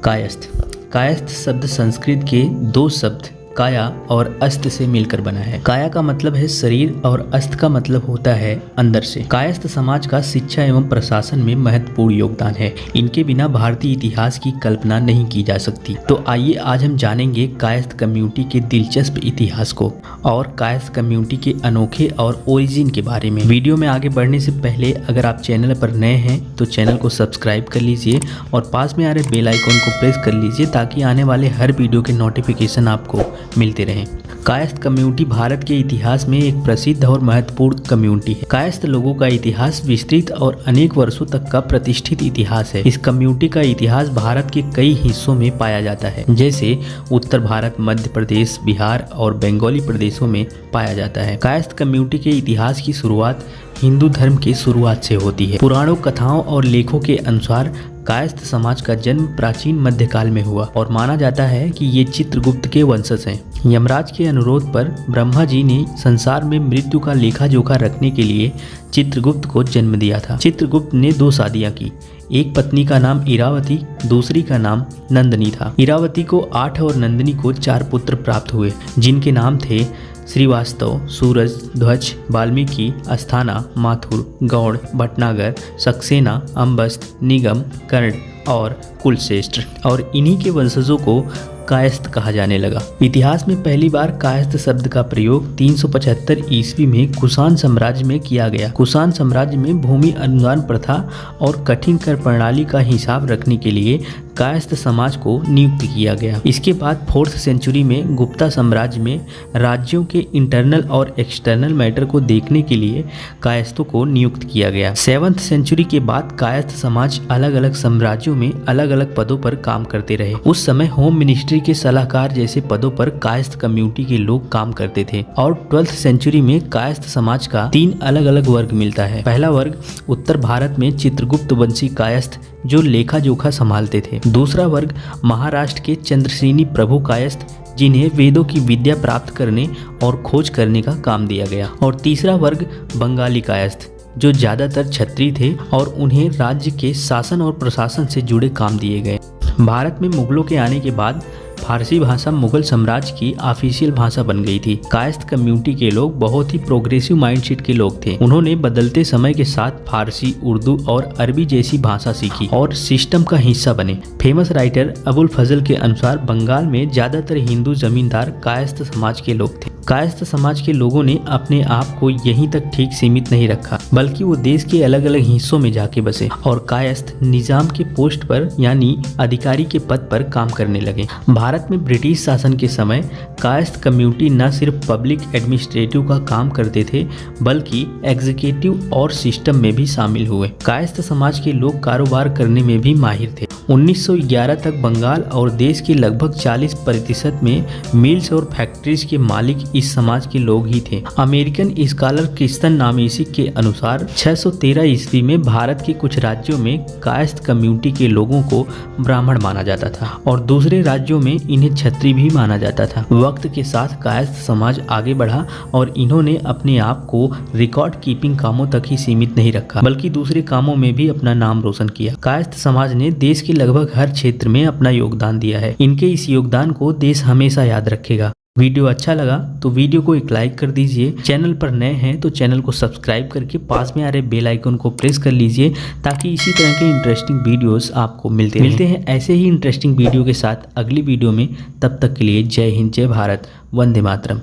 कायस्थ। कायस्थ शब्द संस्कृत के दो शब्द काया और अस्त से मिलकर बना है। काया का मतलब है शरीर और अस्त का मतलब होता है अंदर से। कायस्थ समाज का शिक्षा एवं प्रशासन में महत्वपूर्ण योगदान है। इनके बिना भारतीय इतिहास की कल्पना नहीं की जा सकती। तो आइए आज हम जानेंगे कायस्थ कम्युनिटी के दिलचस्प इतिहास को और कायस्थ कम्युनिटी के अनोखे और ओरिजिन के बारे में। वीडियो में आगे बढ़ने से पहले अगर आप चैनल पर नए हैं तो चैनल को सब्सक्राइब कर लीजिए और पास में आ रहे बेल आइकन को प्रेस कर लीजिए ताकि आने वाले हर वीडियो के नोटिफिकेशन आपको मिलते रहें। कायस्थ कम्युनिटी भारत के इतिहास में एक प्रसिद्ध और महत्वपूर्ण कम्युनिटी है। कायस्थ लोगों का इतिहास विस्तृत और अनेक वर्षों तक का प्रतिष्ठित इतिहास है। इस कम्युनिटी का इतिहास भारत के कई हिस्सों में पाया जाता है, जैसे उत्तर भारत, मध्य प्रदेश, बिहार और बंगाली प्रदेशों में पाया जाता है। कायस्थ कम्युनिटी के इतिहास की शुरुआत हिंदू धर्म की शुरुआत से होती है। पुराणों, कथाओं और लेखों के अनुसार कायस्थ समाज का जन्म प्राचीन मध्यकाल में हुआ और माना जाता है कि ये चित्रगुप्त के वंशज हैं। यमराज के अनुरोध पर ब्रह्मा जी ने संसार में मृत्यु का लेखा जोखा रखने के लिए चित्रगुप्त को जन्म दिया था। चित्रगुप्त ने 2 शादियां की। एक पत्नी का नाम इरावती, दूसरी का नाम नंदिनी था। इरावती को 8 और नंदिनी को 4 पुत्र प्राप्त हुए, जिनके नाम थे श्रीवास्तव, सूरज, ध्वज, वाल्मीकि, अस्थाना, माथुर, गौड़, भटनागर, सक्सेना, अम्बस्त, निगम, कर्ण और कुलश्रेष्ठ। और इन्हीं के वंशजों को कायस्थ कहा जाने लगा। इतिहास में पहली बार कायस्थ शब्द का प्रयोग 375 ईस्वी में कुषाण साम्राज्य में किया गया। कुषाण साम्राज्य में भूमि अनुदान प्रथा और कठिन कर प्रणाली का हिसाब रखने के लिए कायस्थ समाज को नियुक्त किया गया। इसके बाद 4th सेंचुरी में गुप्ता साम्राज्य में राज्यों के इंटरनल और एक्सटर्नल मैटर को देखने के लिए कायस्थों को नियुक्त किया गया। 7th सेंचुरी के बाद कायस्थ समाज अलग अलग साम्राज्यों में अलग अलग पदों पर काम करते रहे। उस समय होम मिनिस्ट्री के सलाहकार जैसे पदों पर कायस्थ कम्युनिटी के लोग काम करते थे। और 12th सेंचुरी में कायस्थ समाज का 3 अलग अलग वर्ग मिलता है। पहला वर्ग उत्तर भारत में चित्रगुप्त वंशी कायस्थ जो लेखा जोखा संभालते थे। दूसरा वर्ग महाराष्ट्र के चंद्रसेनी प्रभु कायस्थ जिन्हें वेदों की विद्या प्राप्त करने और खोज करने का काम दिया गया। और तीसरा वर्ग बंगाली कायस्थ जो ज्यादातर क्षत्रिय थे और उन्हें राज्य के शासन और प्रशासन से जुड़े काम दिए गए। भारत में मुगलों के आने के बाद फारसी भाषा मुगल साम्राज्य की ऑफिशियल भाषा बन गई थी। कायस्थ कम्युनिटी के लोग बहुत ही प्रोग्रेसिव माइंडसेट के लोग थे। उन्होंने बदलते समय के साथ फारसी, उर्दू और अरबी जैसी भाषा सीखी और सिस्टम का हिस्सा बने। फेमस राइटर अबुल फजल के अनुसार बंगाल में ज्यादातर हिंदू जमींदार कायस्थ समाज के लोग थे। कायस्थ समाज के लोगों ने अपने आप को यहीं तक ठीक सीमित नहीं रखा, बल्कि वो देश के अलग अलग हिस्सों में जाके बसे और कायस्थ निजाम के पोस्ट पर यानी अधिकारी के पद पर काम करने लगे। भारत में ब्रिटिश शासन के समय कायस्थ कम्युनिटी न सिर्फ पब्लिक एडमिनिस्ट्रेटिव का काम करते थे बल्कि एग्जीक्यूटिव और सिस्टम में भी शामिल हुए। कायस्थ समाज के लोग कारोबार करने में भी माहिर थे। 1911 तक बंगाल और देश के लगभग 40% में मिल्स और फैक्ट्रीज के मालिक इस समाज के लोग ही थे। अमेरिकन स्कॉलर क्रिस्टन नामेसी के अनुसार 613 ईस्वी में भारत के कुछ राज्यों में कायस्थ कम्युनिटी के लोगों को ब्राह्मण माना जाता था और दूसरे राज्यों में इन्हें क्षत्रिय भी माना जाता था। वक्त के साथ कायस्थ समाज आगे बढ़ा और इन्होंने अपने आप को रिकॉर्ड कीपिंग कामों तक ही सीमित नहीं रखा बल्कि दूसरे कामों में भी अपना नाम रोशन किया। कायस्थ समाज ने देश के लगभग हर क्षेत्र में अपना योगदान दिया है। इनके इस योगदान को देश हमेशा याद रखेगा। वीडियो अच्छा लगा तो वीडियो को एक लाइक कर दीजिए। चैनल पर नए हैं तो चैनल को सब्सक्राइब करके पास में आ रहे बेल आइकन को प्रेस कर लीजिए ताकि इसी तरह के इंटरेस्टिंग वीडियोस आपको मिलते हैं ऐसे ही इंटरेस्टिंग वीडियो के साथ अगली वीडियो में। तब तक के लिए जय हिंद, जय भारत, वंदे मातरम।